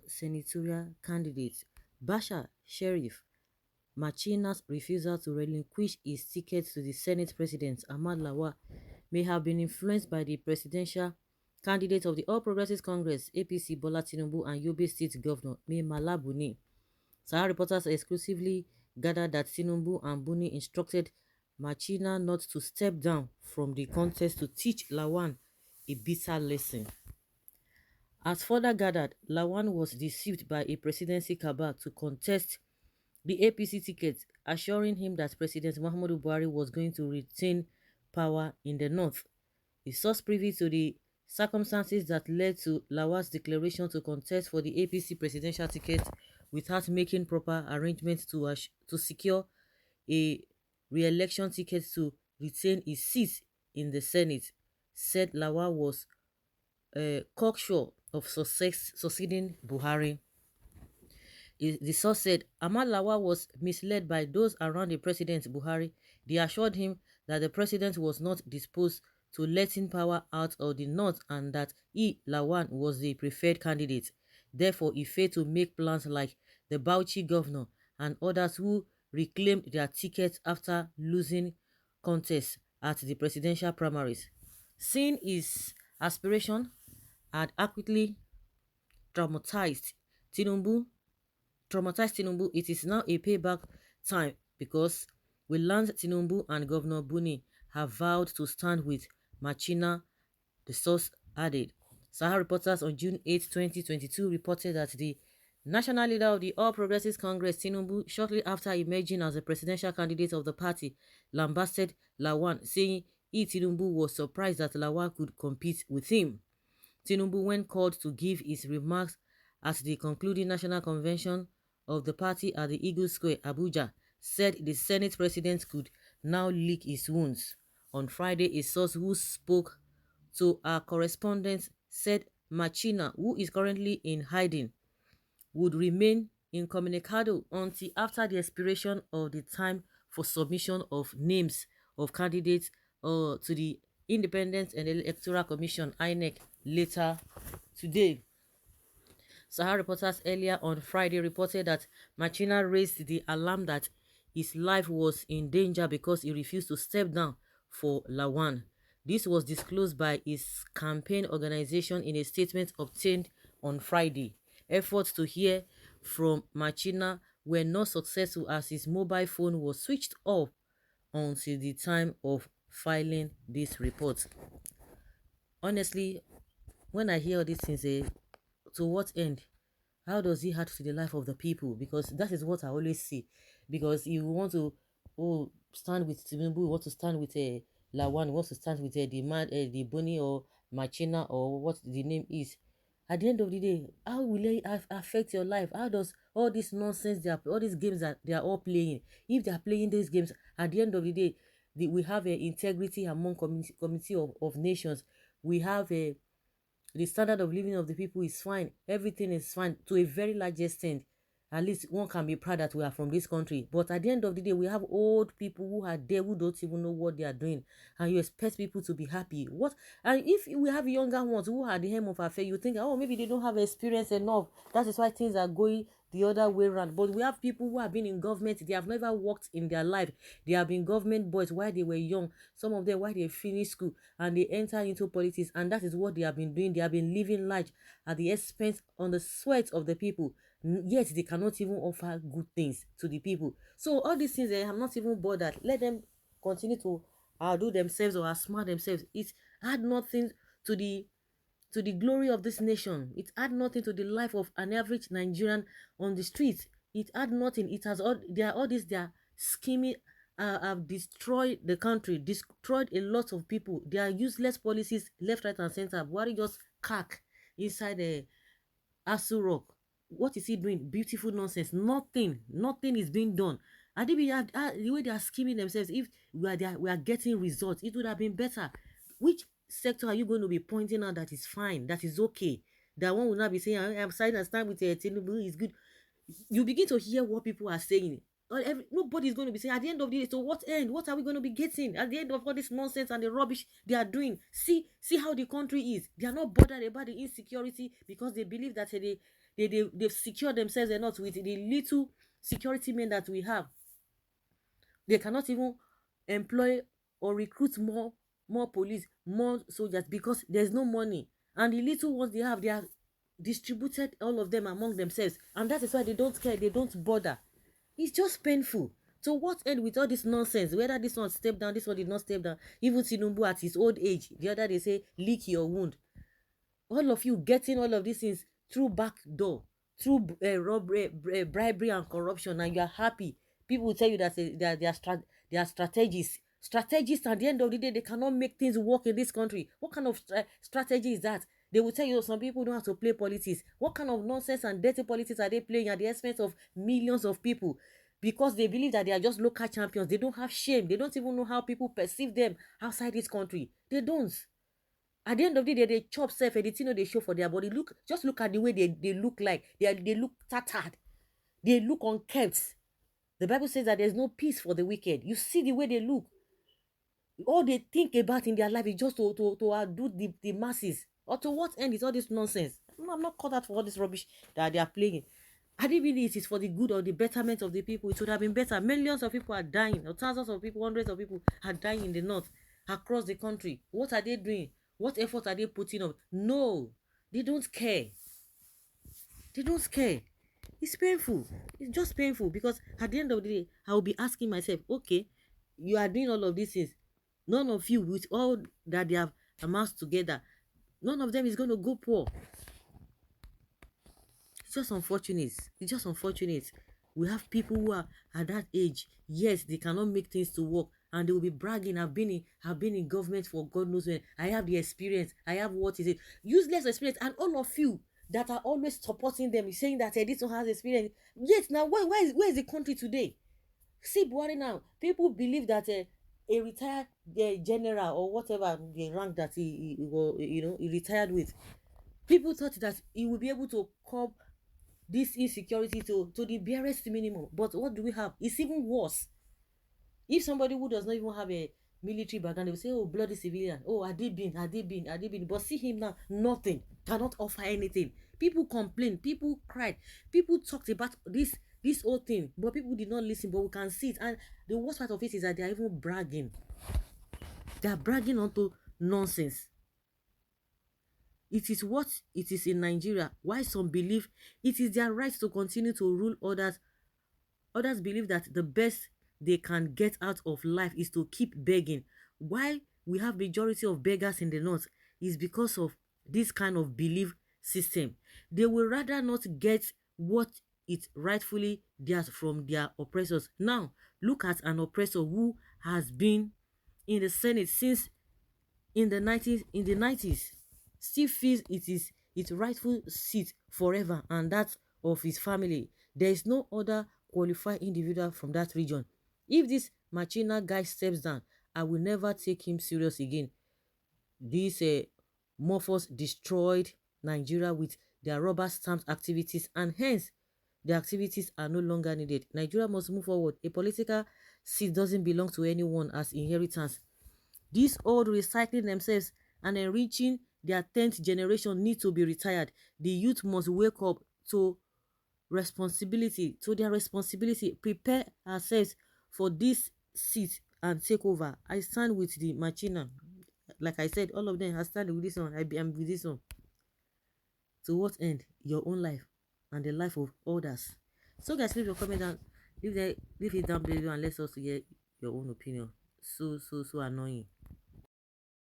senatorial candidate Bashar Sheriff Machina's refusal to relinquish his ticket to the Senate President Ahmad Lawal may have been influenced by the presidential candidate of the All Progressives Congress (APC) Bola Tinubu and Yobe State Governor Mai Mala Buni. Sahara reporters exclusively gathered that Tinubu and Buni instructed Machina not to step down from the contest to teach Lawan a bitter lesson. As further gathered, Lawan was deceived by a presidency cabal to contest the APC ticket, assuring him that President Muhammadu Buhari was going to retain power in the north. A source privy to the circumstances that led to Lawan's declaration to contest for the APC presidential ticket without making proper arrangements to secure a re-election ticket to retain his seat in the Senate, said Lawan was cocksure of succeeding Buhari. The source said Ahmad Lawal was misled by those around the President Buhari. They assured him that the president was not disposed to letting power out of the north and that he, Lawan, was the preferred candidate. Therefore, he failed to make plans like the Bauchi governor and others who reclaimed their tickets after losing contests at the presidential primaries. Seeing his aspiration had accurately traumatized Tinubu it is now a payback time because we learned Tinubu and Governor Buni have vowed to stand with Machina, the source added. Sahara reporters on June 8, 2022 reported that the national leader of the All Progressives Congress, Tinubu, shortly after emerging as the presidential candidate of the party, lambasted Lawan, saying Tinubu was surprised that Lawan could compete with him. Tinubu, when called to give his remarks at the concluding national convention of the party at the Eagle Square, Abuja, said the Senate president could now lick his wounds. On Friday, a source who spoke to our correspondent said Machina, who is currently in hiding, would remain incommunicado until after the expiration of the time for submission of names of candidates to the Independent and Electoral Commission (INEC) later today. Sahara reporters earlier on Friday reported that Machina raised the alarm that his life was in danger because he refused to step down for Lawan. This was disclosed by his campaign organization in a statement obtained on Friday. Efforts to hear from Machina were not successful as his mobile phone was switched off until the time of filing this report. Honestly, when I hear all these things, to what end? How does it add to the life of the people? Because that is what I always see. Because you want to stand with Tinubu, you want to stand with Lawan, you want to stand with the man, the Boni or Machina or what the name is. At the end of the day, how will it affect your life? How does all this nonsense, all these games that they are all playing, if they are playing these games, at the end of the day, we have integrity among community of nations. We have the standard of living of the people is fine. Everything is fine to a very large extent. At least one can be proud that we are from this country. But at the end of the day, we have old people who are there who don't even know what they are doing. And you expect people to be happy. What? And if we have younger ones who are the hem of our fair, you think, oh, maybe they don't have experience enough. That is why things are going the other way around. But we have people who have been in government. They have never worked in their life. They have been government boys while they were young. Some of them while they finished school and they enter into politics. And that is what they have been doing. They have been living life at the expense on the sweat of the people. Yet they cannot even offer good things to the people. So all these things, they have not even bothered. Let them continue to outdo themselves or outsmart themselves. It add nothing to the glory of this nation. It add nothing to the life of an average Nigerian on the streets. It add nothing. It has all this. They are scheming. Have destroyed the country, destroyed a lot of people. There are useless policies left, right, and center. Buhari just cack inside the Asu Rock. What is he doing? Beautiful nonsense. Nothing is being done. And the way they are scheming themselves, if we are getting results, it would have been better. Which sector are you going to be pointing out that is fine, that is okay? That one will not be saying, I'm signing a stand with Tinubu, is good. You begin to hear what people are saying. Nobody is going to be saying at the end of the day, so what end? What are we going to be getting at the end of all this nonsense and the rubbish they are doing? See how the country is. They are not bothered about the insecurity because they believe that they've secured themselves enough with the little security men that we have. They cannot even employ or recruit more police, more soldiers, because there's no money. And the little ones they have, they are distributed all of them among themselves, and that is why they don't care, they don't bother. It's just painful. So what end with all this nonsense? Whether this one step down, this one did not step down. Even Tinubu at his old age, the other they say lick your wound. All of you getting all of these things through back door, through robbery, bribery and corruption, and you are happy. People will tell you that they are strategists. At the end of the day, they cannot make things work in this country. What kind of strategy is that? They will tell you some people don't have to play politics. What kind of nonsense and dirty politics are they playing at the expense of millions of people? Because they believe that they are just local champions. They don't have shame. They don't even know how people perceive them outside this country. They don't. At the end of the day, they chop self anything they show for their body. Just look at the way they look like. They look tattered. They look unkempt. The Bible says that there's no peace for the wicked. You see the way they look. All they think about in their life is just to outdo the masses. Or to what end is all this nonsense? I'm not caught out for all this rubbish that they are playing. I didn't really it is for the good or the betterment of the people. It would have been better. Millions of people are dying, or thousands of people, hundreds of people are dying in the north, across the country. What are they doing? What effort are they putting up? No, they don't care. They don't care. It's painful. It's just painful, because at the end of the day, I will be asking myself, okay, you are doing all of these things. None of you, with all that they have amassed together, none of them is going to go poor. It's just unfortunate. It's just unfortunate. We have people who are at that age. Yes, they cannot make things to work, and they will be bragging. I've been in government for God knows when. I have the experience. I have what is it? Useless experience. And all of you that are always supporting them, saying that this one has experience. Yes, now where is the country today? See Buhari now. People believe that a retired general or whatever the rank that he retired with. People thought that he would be able to curb this insecurity to the barest minimum. But what do we have? It's even worse. If somebody who does not even have a military background, they will say, oh, bloody civilian. Oh, Adibin. But see him now, nothing. Cannot offer anything. People complain. People cried. People talked about this whole thing. But people did not listen. But we can see it. And the worst part of it is that they are even bragging. They are bragging onto nonsense. It is what it is in Nigeria. Why some believe it is their right to continue to rule others. Others believe that the best they can get out of life is to keep begging. Why we have majority of beggars in the north is because of this kind of belief system. They will rather not get what it rightfully theirs from their oppressors. Now, look at an oppressor who has been in the Senate since in the 90s, still feels it is its rightful seat forever, and that of his family. There is no other qualified individual from that region. If this Machina guy steps down, I will never take him serious again. These morphos destroyed Nigeria with their rubber stamp activities, and hence the activities are no longer needed. Nigeria must move forward. A political seat doesn't belong to anyone as inheritance. These old recycling themselves and enriching their 10th generation need to be retired. The youth must wake up to their responsibility. Prepare ourselves for this seat and take over. I stand with the Machina. Like I said, all of them, I stand with this one. I'm with this one. To what end? Your own life and the life of others. So guys, leave your comment down. Leave it down below and let us hear your own opinion. So annoying.